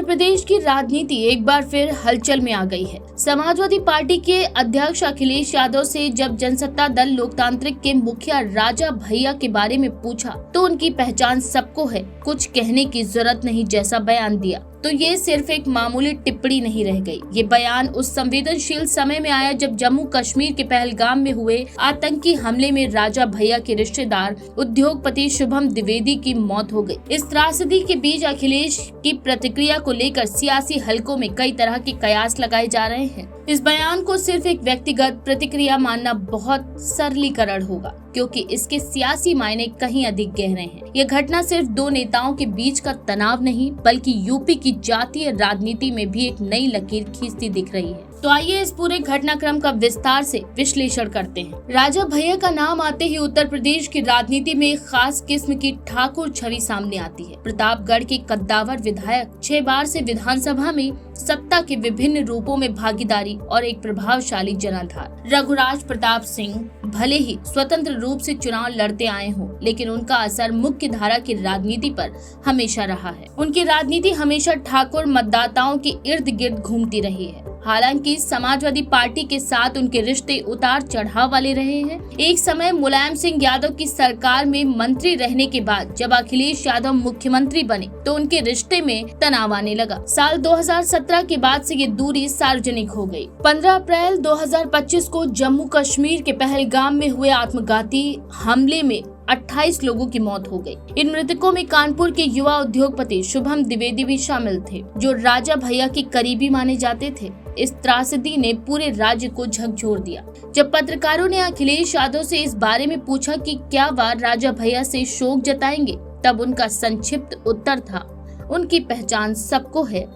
उत्तर प्रदेश की राजनीति एक बार फिर हलचल में आ गई है। समाजवादी पार्टी के अध्यक्ष अखिलेश यादव से जब जनसत्ता दल लोकतांत्रिक के मुखिया राजा भैया के बारे में पूछा तो उनकी पहचान सबको है, कुछ कहने की जरूरत नहीं जैसा बयान दिया। तो ये सिर्फ एक मामूली टिप्पणी नहीं रह गई। ये बयान उस संवेदनशील समय में आया जब जम्मू कश्मीर के पहलगाम में हुए आतंकी हमले में राजा भैया के रिश्तेदार उद्योगपति शुभम द्विवेदी की मौत हो गई। इस त्रासदी के बीच अखिलेश की प्रतिक्रिया को लेकर सियासी हलकों में कई तरह के कयास लगाए जा रहे हैं। इस बयान को सिर्फ एक व्यक्तिगत प्रतिक्रिया मानना बहुत सरलीकरण होगा, क्योंकि इसके सियासी मायने कहीं अधिक गहरे हैं। यह घटना सिर्फ दो नेताओं के बीच का तनाव नहीं, बल्कि यूपी की जातीय राजनीति में भी एक नई लकीर खींचती दिख रही है। तो आइए इस पूरे घटनाक्रम का विस्तार से विश्लेषण करते हैं। राजा भैया का नाम आते ही उत्तर प्रदेश की राजनीति में एक खास किस्म की ठाकुर छवि सामने आती है। प्रतापगढ़ के कद्दावर विधायक 6 बार से विधानसभा में सत्ता के विभिन्न रूपों में भागीदारी और एक प्रभावशाली जनाधार। रघुराज प्रताप सिंह भले ही स्वतंत्र रूप से चुनाव लड़ते आए हों, लेकिन उनका असर मुख्य धारा की राजनीति पर हमेशा रहा है। उनकी राजनीति हमेशा ठाकुर मतदाताओं के इर्द गिर्द घूमती रही है। हालांकि समाजवादी पार्टी के साथ उनके रिश्ते उतार चढ़ाव वाले रहे हैं। एक समय मुलायम सिंह यादव की सरकार में मंत्री रहने के बाद जब अखिलेश यादव मुख्यमंत्री बने तो उनके रिश्ते में तनाव आने लगा। साल 2017 के बाद से ये दूरी सार्वजनिक हो गई। 15 अप्रैल 2025 को जम्मू कश्मीर के पहलगाम में हुए आत्मघाती हमले में 28 लोगों की मौत हो गई। इन मृतकों में कानपुर के युवा उद्योगपति शुभम द्विवेदी भी शामिल थे, जो राजा भैया के करीबी माने जाते थे। इस त्रासदी ने पूरे राज्य को झकझोर दिया। जब पत्रकारों ने अखिलेश यादव से इस बारे में पूछा कि क्या वह राजा भैया से शोक जताएंगे, तब उनका संक्षिप्त उत्तर था, उनकी पहचान सबको है,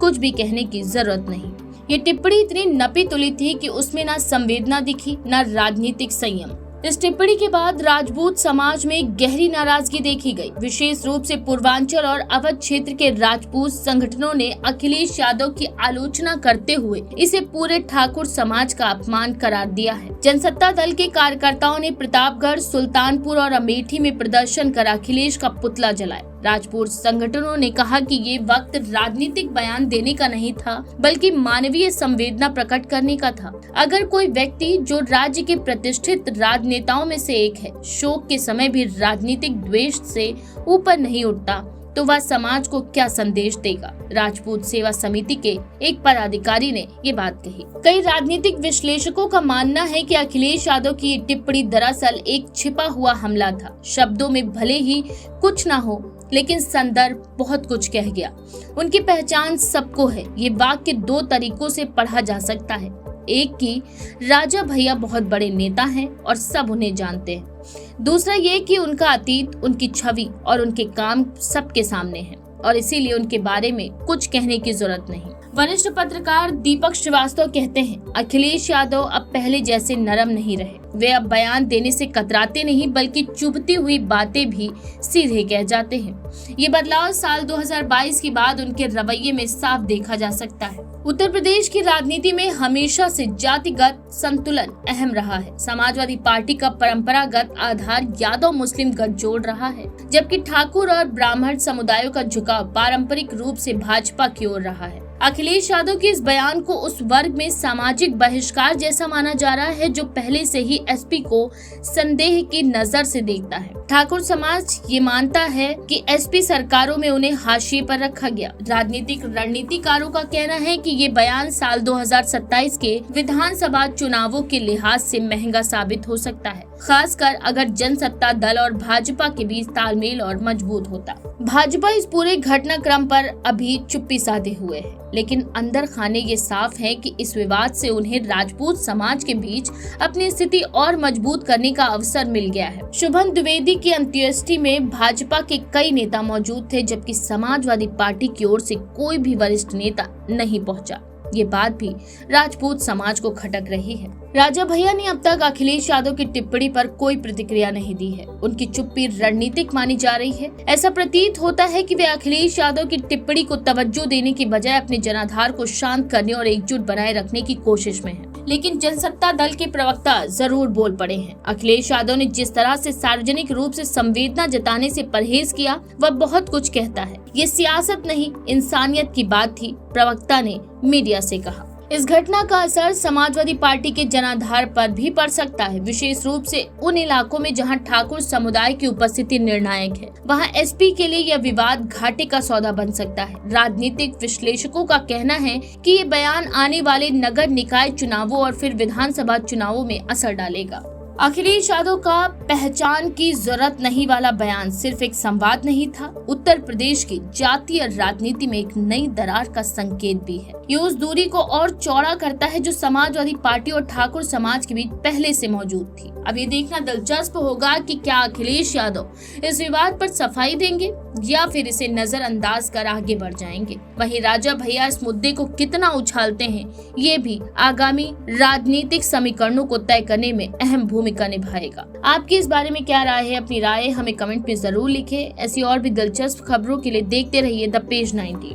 कुछ भी कहने की जरूरत नहीं। ये टिप्पणी इतनी नपी तुली थी कि उसमें न संवेदना दिखी न राजनीतिक संयम। इस टिप्पणी के बाद राजपूत समाज में गहरी नाराजगी देखी गई। विशेष रूप से पूर्वांचल और अवध क्षेत्र के राजपूत संगठनों ने अखिलेश यादव की आलोचना करते हुए इसे पूरे ठाकुर समाज का अपमान करार दिया है। जनसत्ता दल के कार्यकर्ताओं ने प्रतापगढ़, सुल्तानपुर और अमेठी में प्रदर्शन कर अखिलेश का पुतला जलाया। राजपूत संगठनों ने कहा कि ये वक्त राजनीतिक बयान देने का नहीं था, बल्कि मानवीय संवेदना प्रकट करने का था। अगर कोई व्यक्ति जो राज्य के प्रतिष्ठित राजनेताओं में से एक है, शोक के समय भी राजनीतिक द्वेष से ऊपर नहीं उठता, तो वह समाज को क्या संदेश देगा। राजपूत सेवा समिति के एक पदाधिकारी ने ये बात कही। कई राजनीतिक विश्लेषकों का मानना है कि अखिलेश यादव की ये टिप्पणी दरअसल एक छिपा हुआ हमला था। शब्दों में भले ही कुछ ना हो, लेकिन संदर्भ बहुत कुछ कह गया। उनकी पहचान सबको है। ये वाक्य 2 तरीकों से पढ़ा जा सकता है। एक कि राजा भैया बहुत बड़े नेता हैं और सब उन्हें जानते हैं। दूसरा ये कि उनका अतीत, उनकी छवि और उनके काम सबके सामने है और इसीलिए उनके बारे में कुछ कहने की जरूरत नहीं। वरिष्ठ पत्रकार दीपक श्रीवास्तव कहते हैं, अखिलेश यादव अब पहले जैसे नरम नहीं रहे। वे अब बयान देने से कतराते नहीं, बल्कि चुभती हुई बातें भी सीधे कह जाते हैं। ये बदलाव साल 2022 के बाद उनके रवैये में साफ देखा जा सकता है। उत्तर प्रदेश की राजनीति में हमेशा से जातिगत संतुलन अहम रहा है। समाजवादी पार्टी का परंपरागत आधार यादव मुस्लिम गठजोड़ रहा है, जबकि ठाकुर और ब्राह्मण समुदायों का झुकाव पारंपरिक रूप से भाजपा की ओर रहा है। अखिलेश यादव के इस बयान को उस वर्ग में सामाजिक बहिष्कार जैसा माना जा रहा है जो पहले से ही एसपी को संदेह की नजर से देखता है। ठाकुर समाज ये मानता है कि एसपी सरकारों में उन्हें हाशिए पर रखा गया। राजनीतिक रणनीतिकारों का कहना है कि ये बयान साल 2027 के विधानसभा चुनावों के लिहाज से महंगा साबित हो सकता है, खासकर अगर जनसत्ता दल और भाजपा के बीच तालमेल और मजबूत होता। भाजपा इस पूरे घटनाक्रम पर अभी चुप्पी साधे हुए है, लेकिन अंदर खाने ये साफ है कि इस विवाद से उन्हें राजपूत समाज के बीच अपनी स्थिति और मजबूत करने का अवसर मिल गया है। शुभम द्विवेदी की अंत्येष्टि में भाजपा के कई नेता मौजूद थे, जबकि समाजवादी पार्टी की ओर से कोई भी वरिष्ठ नेता नहीं पहुंचा। ये बात भी राजपूत समाज को खटक रही है। राजा भैया ने अब तक अखिलेश यादव की टिप्पणी पर कोई प्रतिक्रिया नहीं दी है। उनकी चुप्पी रणनीतिक मानी जा रही है। ऐसा प्रतीत होता है कि वे अखिलेश यादव की टिप्पणी को तवज्जो देने की बजाय अपने जनाधार को शांत करने और एकजुट बनाए रखने की कोशिश में हैं। लेकिन जनसत्ता दल के प्रवक्ता जरूर बोल पड़े हैं। अखिलेश यादव ने जिस तरह से सार्वजनिक रूप से संवेदना जताने से परहेज किया वह बहुत कुछ कहता है। ये सियासत नहीं, इंसानियत की बात थी, प्रवक्ता ने मीडिया से कहा। इस घटना का असर समाजवादी पार्टी के जनाधार पर भी पड़ सकता है, विशेष रूप से उन इलाकों में जहां ठाकुर समुदाय की उपस्थिति निर्णायक है। वहां एसपी के लिए यह विवाद घाटे का सौदा बन सकता है। राजनीतिक विश्लेषकों का कहना है कि ये बयान आने वाले नगर निकाय चुनावों और फिर विधानसभा चुनावों में असर डालेगा। अखिलेश यादव का पहचान की जरूरत नहीं वाला बयान सिर्फ एक संवाद नहीं था, उत्तर प्रदेश की जातीय राजनीति में एक नई दरार का संकेत भी है। ये उस दूरी को और चौड़ा करता है जो समाजवादी पार्टी और ठाकुर समाज के बीच पहले से मौजूद थी। अब ये देखना दिलचस्प होगा कि क्या अखिलेश यादव इस विवाद पर सफाई देंगे या फिर इसे नजरअंदाज कर आगे बढ़ जाएंगे। वहीं राजा भैया इस मुद्दे को कितना उछालते हैं, ये भी आगामी राजनीतिक समीकरणों को तय करने में अहम भूमिका निभाएगा। आपकी इस बारे में क्या राय है? अपनी राय हमें कमेंट में जरूर लिखें। ऐसी और भी दिलचस्प खबरों के लिए देखते रहिए द पेज 90।